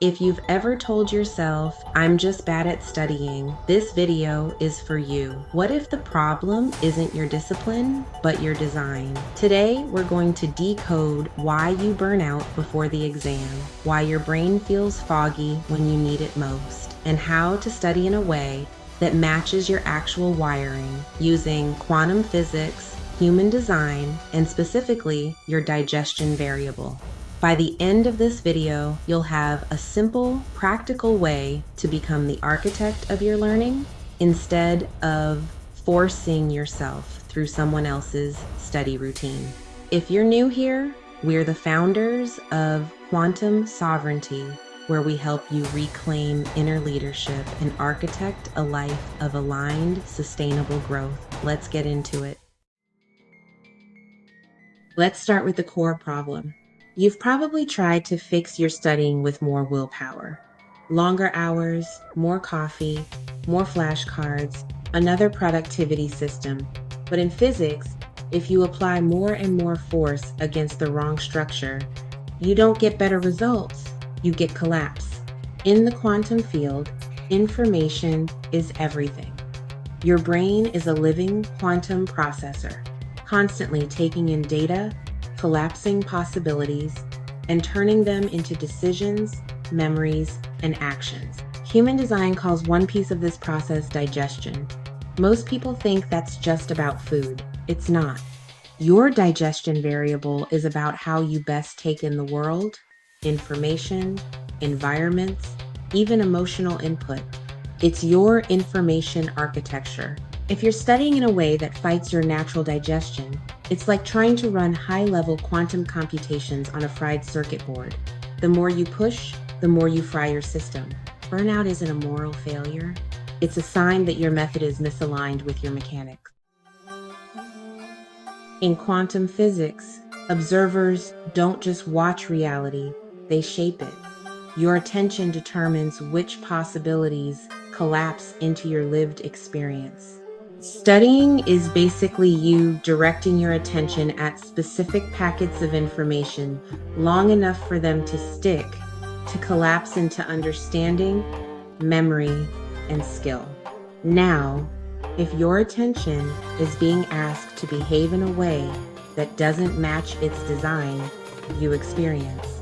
If you've ever told yourself, I'm just bad at studying, this video is for you. What if the problem isn't your discipline, but your design? Today, we're going to decode why you burn out before the exam, why your brain feels foggy when you need it most, and how to study in a way that matches your actual wiring using quantum physics, human design, and specifically your digestion variable. By the end of this video, you'll have a simple, practical way to become the architect of your learning instead of forcing yourself through someone else's study routine. If you're new here, we're the founders of Quantum Sovereignty, where we help you reclaim inner leadership and architect a life of aligned, sustainable growth. Let's get into it. Let's start with the core problem. You've probably tried to fix your studying with more willpower. Longer hours, more coffee, more flashcards, another productivity system. But in physics, if you apply more and more force against the wrong structure, you don't get better results, you get collapse. In the quantum field, information is everything. Your brain is a living quantum processor, constantly taking in data, collapsing possibilities, and turning them into decisions, memories, and actions. Human design calls one piece of this process digestion. Most people think that's just about food. It's not. Your digestion variable is about how you best take in the world, information, environments, even emotional input. It's your information architecture. If you're studying in a way that fights your natural digestion, it's like trying to run high-level quantum computations on a fried circuit board. The more you push, the more you fry your system. Burnout isn't a moral failure. It's a sign that your method is misaligned with your mechanics. In quantum physics, observers don't just watch reality, they shape it. Your attention determines which possibilities collapse into your lived experience. Studying is basically you directing your attention at specific packets of information long enough for them to stick, to collapse into understanding, memory, and skill. Now, if your attention is being asked to behave in a way that doesn't match its design, you experience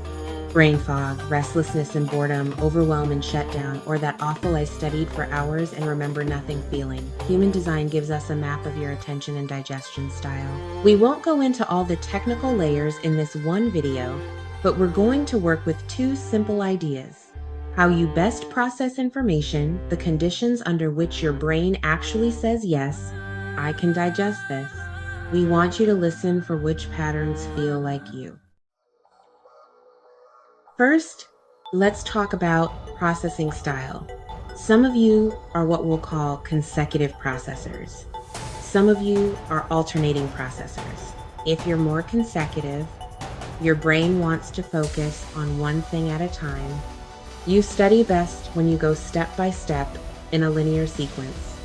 brain fog, restlessness and boredom, overwhelm and shutdown, or that awful I studied for hours and remember nothing feeling. Human design gives us a map of your attention and digestion style. We won't go into all the technical layers in this one video, but we're going to work with two simple ideas: how you best process information, the conditions under which your brain actually says, yes, I can digest this. We want you to listen for which patterns feel like you. First, let's talk about processing style. Some of you are what we'll call consecutive processors. Some of you are alternating processors. If you're more consecutive, your brain wants to focus on one thing at a time. You study best when you go step by step in a linear sequence.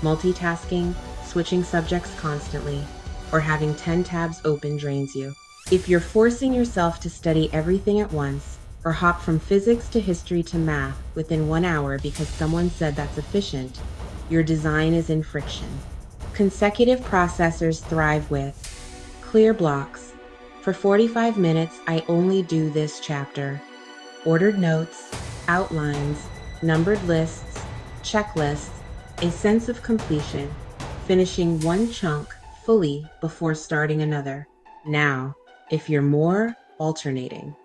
Multitasking, switching subjects constantly, or having 10 tabs open drains you. If you're forcing yourself to study everything at once, or hop from physics to history to math within 1 hour because someone said that's efficient, your design is in friction. Consecutive processors thrive with clear blocks. For 45 minutes, I only do this chapter. Ordered notes, outlines, numbered lists, checklists, a sense of completion, finishing one chunk fully before starting another. Now, if you're more alternating,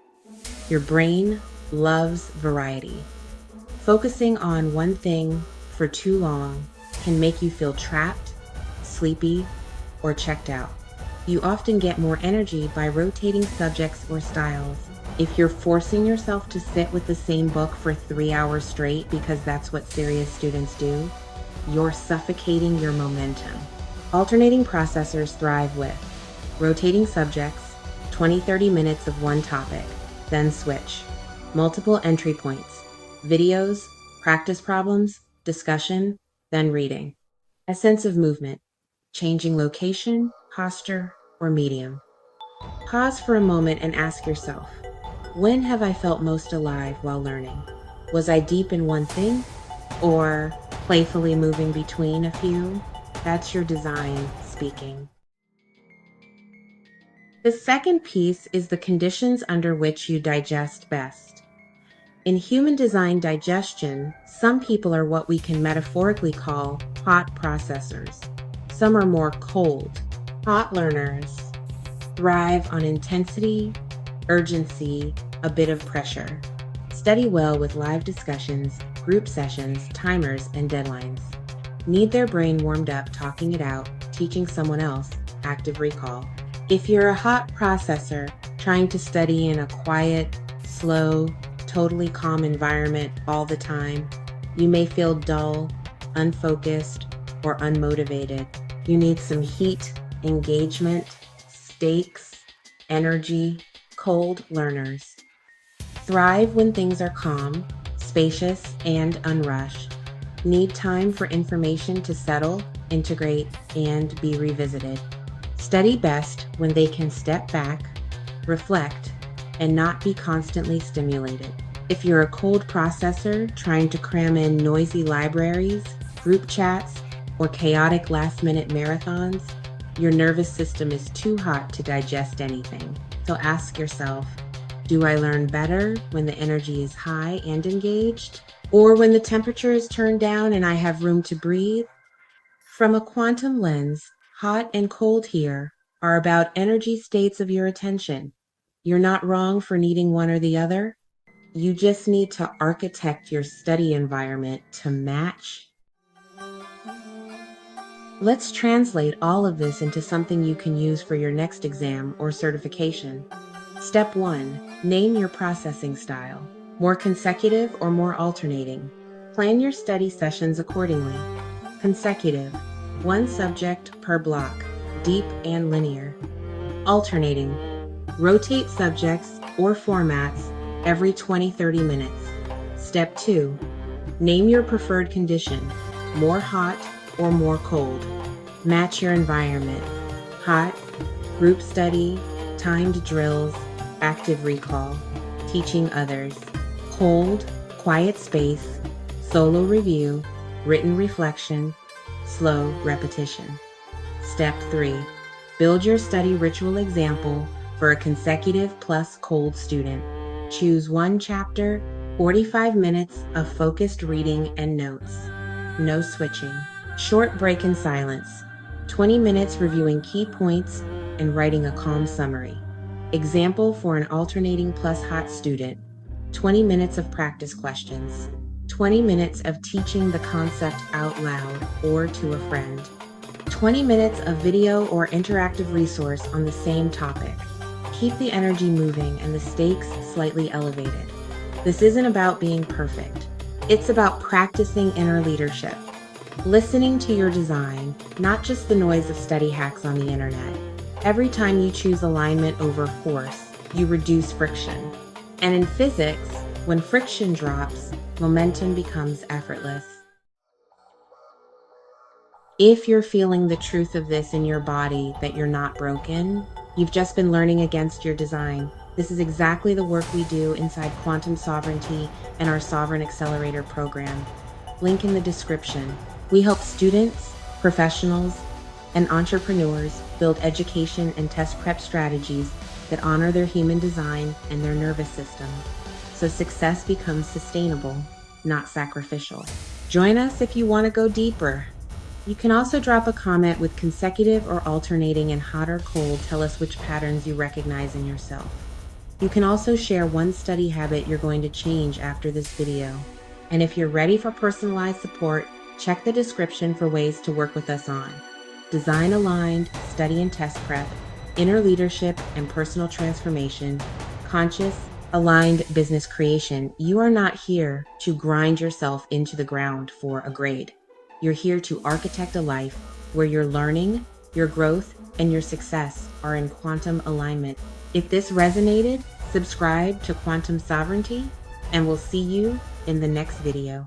your brain loves variety. Focusing on one thing for too long can make you feel trapped, sleepy, or checked out. You often get more energy by rotating subjects or styles. If you're forcing yourself to sit with the same book for 3 hours straight because that's what serious students do, you're suffocating your momentum. Alternating processors thrive with rotating subjects, 20-30 minutes of one topic, then switch. Multiple entry points, videos, practice problems, discussion, then reading. A sense of movement, changing location, posture, or medium. Pause for a moment and ask yourself, When have I felt most alive while learning? Was I deep in one thing or playfully moving between a few? That's your design speaking. The second piece is the conditions under which you digest best. In human design digestion, some people are what we can metaphorically call hot processors. Some are more cold. Hot learners thrive on intensity, urgency, a bit of pressure. Study well with live discussions, group sessions, timers, and deadlines. Need their brain warmed up talking it out, teaching someone else, active recall. If you're a hot processor trying to study in a quiet, slow, totally calm environment all the time, you may feel dull, unfocused, or unmotivated. You need some heat, engagement, stakes, energy. Cold learners thrive when things are calm, spacious, and unrushed. Need time for information to settle, integrate, and be revisited. Study best when they can step back, reflect, and not be constantly stimulated. If you're a cold processor trying to cram in noisy libraries, group chats, or chaotic last-minute marathons, your nervous system is too hot to digest anything. So ask yourself, do I learn better when the energy is high and engaged? Or when the temperature is turned down and I have room to breathe? From a quantum lens, hot and cold here are about energy states of your attention. You're not wrong for needing one or the other. You just need to architect your study environment to match. Let's translate all of this into something you can use for your next exam or certification. Step 1. Name your processing style. More consecutive or more alternating? Plan your study sessions accordingly. Consecutive. One subject per block, deep and linear. Alternating. Rotate subjects or formats every 20-30 minutes. Step 2. Name your preferred condition. More hot or more cold. Match your environment. Hot, group study, timed drills, active recall, teaching others. Cold, quiet space, solo review, written reflection, slow repetition. Step 3. Build your study ritual example for a consecutive plus cold student. Choose one chapter, 45 minutes of focused reading and notes. No switching. Short break in silence. 20 minutes reviewing key points and writing a calm summary. Example for an alternating plus hot student. 20 minutes of practice questions. 20 minutes of teaching the concept out loud or to a friend. 20 minutes of video or interactive resource on the same topic. Keep the energy moving and the stakes slightly elevated. This isn't about being perfect. It's about practicing inner leadership. Listening to your design, not just the noise of study hacks on the internet. Every time you choose alignment over force, you reduce friction. And in physics, when friction drops, momentum becomes effortless. If you're feeling the truth of this in your body, that you're not broken, you've just been learning against your design. This is exactly the work we do inside Quantum Sovereignty and our Sovereign Accelerator program. Link in the description. We help students, professionals, and entrepreneurs build education and test prep strategies that honor their human design and their nervous system, so success becomes sustainable, not sacrificial. Join us if you want to go deeper. You can also drop a comment with consecutive or alternating and hot or cold. Tell us which patterns you recognize in yourself. You can also share one study habit you're going to change after this video. And if you're ready for personalized support, check the description for ways to work with us on design aligned, study and test prep, inner leadership and personal transformation, conscious, aligned business creation. You are not here to grind yourself into the ground for a grade. You're here to architect a life where your learning, your growth, and your success are in quantum alignment. If this resonated, subscribe to Quantum Sovereignty, and we'll see you in the next video.